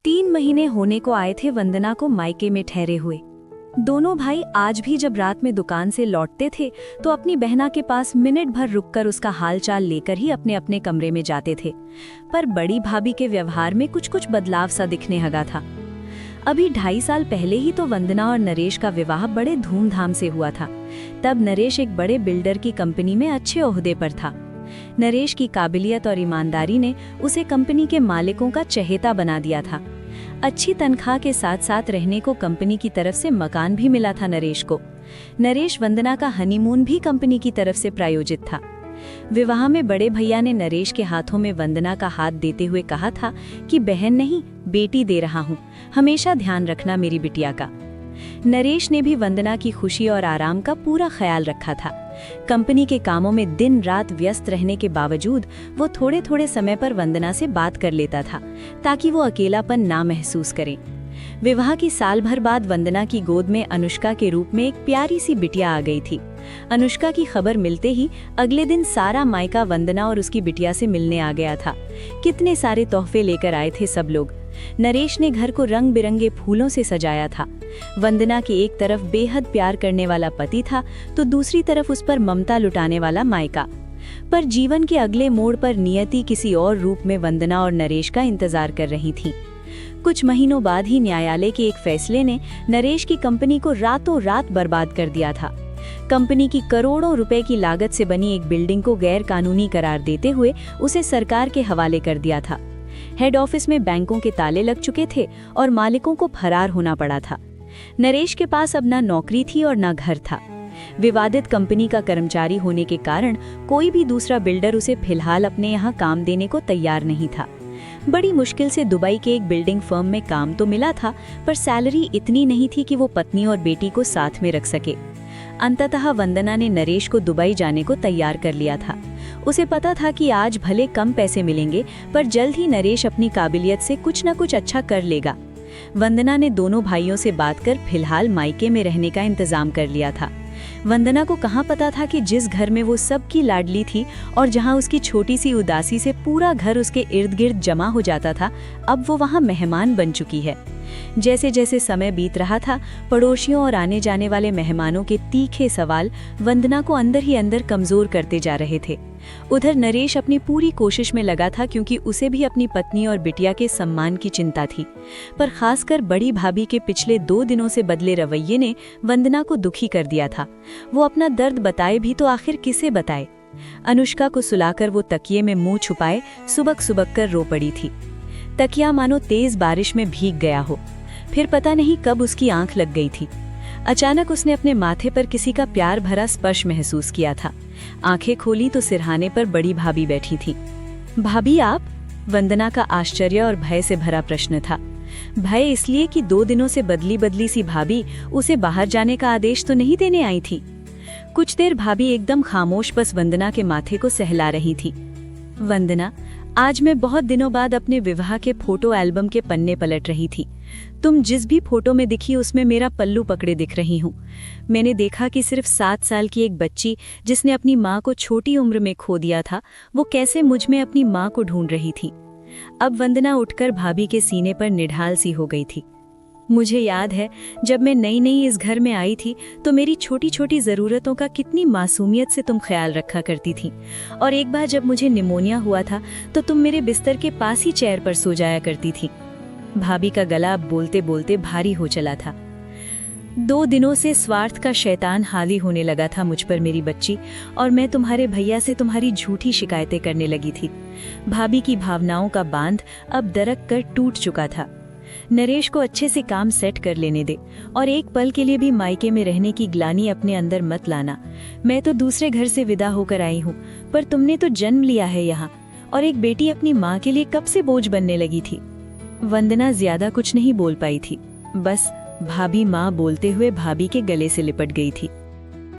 3 महीने होने को आए थे वंदना को मायके में ठहरे हुए। दोनों भाई आज भी जब रात में दुकान से लौटते थे तो अपनी बहना के पास मिनट भर रुककर उसका हालचाल लेकर ही अपने अपने कमरे में जाते थे। पर बड़ी भाभी के व्यवहार में कुछ बदलाव सा दिखने लगा था। अभी 2.5 साल पहले ही तो वंदना और नरेश का विवाह बड़े धूमधाम से हुआ था। तब नरेश एक बड़े बिल्डर की कंपनी में अच्छे ओहदे पर था। नरेश की काबिलियत और ईमानदारी ने उसे कंपनी के मालिकों का चहेता बना दिया था। अच्छी तनख्वाह के साथ साथ रहने को कंपनी की तरफ से मकान भी मिला था नरेश को। नरेश वंदना का हनीमून भी कंपनी की तरफ से प्रायोजित था। विवाह में बड़े भैया ने नरेश के हाथों में वंदना का हाथ देते हुए कहा था कि बहन नहीं, बेटी दे रहा हूँ, हमेशा ध्यान रखना मेरी बिटिया का। नरेश ने भी वंदना की खुशी और आराम का पूरा ख्याल रखा था। कंपनी के कामों में दिन रात व्यस्त रहने के बावजूद वो थोड़े थोड़े समय पर वंदना से बात कर लेता था ताकि वो अकेलापन ना महसूस करे। विवाह की साल भर बाद वंदना की गोद में अनुष्का के रूप में एक प्यारी सी बिटिया आ गई थी। अनुष्का की खबर मिलते ही अगले दिन सारा मायका वंदना और उसकी बिटिया से मिलने आ गया था। कितने सारे तोहफे लेकर आए थे सब लोग। नरेश ने घर को रंग बिरंगे फूलों से सजाया था। वंदना की एक तरफ बेहद प्यार करने वाला पति था तो दूसरी तरफ उस पर ममता लुटाने वाला मायका। पर जीवन के अगले मोड़ पर नियति किसी और रूप में वंदना और नरेश का इंतजार कर रही थी। कुछ महीनों बाद ही न्यायालय के एक फैसले ने नरेश की कंपनी को रातों रात बर्बाद कर दिया था। कंपनी की करोड़ों रुपए की लागत से बनी एक बिल्डिंग को गैर कानूनी करार देते हुए उसे सरकार के हवाले कर दिया था। हेड ऑफिस में बैंकों के ताले लग चुके थे और मालिकों को फरार होना पड़ा था। नरेश के पास अब ना नौकरी थी और ना घर था। विवादित कंपनी का कर्मचारी होने के कारण कोई भी दूसरा बिल्डर उसे फिलहाल अपने यहाँ काम देने को तैयार नहीं था। बड़ी मुश्किल से दुबई के एक बिल्डिंग फर्म में काम तो मिला था, पर सैलरी इतनी नहीं थी कि वो पत्नी और बेटी को साथ में रख सके। अंततः वंदना ने नरेश को दुबई जाने को तैयार कर लिया था। उसे पता था कि आज भले कम पैसे मिलेंगे, पर जल्द ही नरेश अपनी काबिलियत से कुछ न कुछ अच्छा कर लेगा। वंदना ने दोनों भाइयों से बात कर फिलहाल मायके में रहने का इंतजाम कर लिया था। वंदना को कहाँ पता था कि जिस घर में वो सबकी लाडली थी और जहाँ उसकी छोटी सी उदासी से पूरा घर उसके इर्द गिर्द जमा हो जाता था, अब वो वहाँ मेहमान बन चुकी है। जैसे जैसे समय बीत रहा था, पड़ोसियों और आने जाने वाले मेहमानों के तीखे सवाल वंदना को अंदर ही अंदर कमजोर करते जा रहे थे। उधर नरेश अपनी पूरी कोशिश में लगा था, क्योंकि उसे भी अपनी पत्नी और बिटिया के सम्मान की चिंता थी। पर खासकर बड़ी भाभी के पिछले 2 दिनों से बदले रवैये ने वंदना को दुखी कर दिया था। वो अपना दर्द बताए भी तो आखिर किसे बताए। अनुष्का को सुलाकर वो तकिए में मुंह छुपाए सुबक सुबक कर रो पड़ी थी। तकिया मानो तेज बारिश में भीग गया हो। फिर पता नहीं कब उसकी आंख लग गई थी। अचानक उसने अपने माथे पर किसी का प्यार भरा स्पर्श महसूस किया था। आंखें खोली तो सिरहाने पर बड़ी भाभी बैठी थी। भाभी आप? वंदना का आश्चर्य और भय से भरा प्रश्न था। भय इसलिए कि 2 दिनों से बदली बदली सी भाभी उसे बाहर जाने का आदेश तो नहीं देने आई थी। कुछ देर भाभी एकदम खामोश बस वंदना के माथे को सहला रही थी। वंदना, आज मैं बहुत दिनों बाद अपने विवाह के फोटो एल्बम के पन्ने पलट रही थी। तुम जिस भी फोटो में दिखी उसमें मेरा पल्लू पकड़े दिख रही हूँ। मैंने देखा कि सिर्फ 7 साल की एक बच्ची जिसने अपनी माँ को छोटी उम्र में खो दिया था, वो कैसे मुझ में अपनी माँ को ढूंढ रही थी। अब वंदना उठकर भाभी के सीने पर निढाल सी हो गई थी। मुझे याद है जब मैं नई नई इस घर में आई थी तो मेरी छोटी छोटी ज़रूरतों का कितनी मासूमियत से तुम ख्याल रखा करती थी। और एक बार जब मुझे निमोनिया हुआ था तो तुम मेरे बिस्तर के पास ही चेयर पर सो जाया करती थी। भाभी का गला अब बोलते बोलते भारी हो चला था। 2 दिनों से स्वार्थ का शैतान हावी होने लगा था मुझ पर मेरी बच्ची, और मैं तुम्हारे भैया से तुम्हारी झूठी शिकायतें करने लगी थी। भाभी की भावनाओं का बांध अब दरक कर टूट चुका था। नरेश को अच्छे से काम सेट कर लेने दे और एक पल के लिए भी मायके में रहने की ग्लानि अपने अंदर मत लाना। मैं तो दूसरे घर से विदा होकर आई हूँ, पर तुमने तो जन्म लिया है यहाँ, और एक बेटी अपनी माँ के लिए कब से बोझ बनने लगी थी। वंदना ज्यादा कुछ नहीं बोल पाई थी, बस भाभी माँ बोलते हुए भाभी के गले से लिपट गई थी।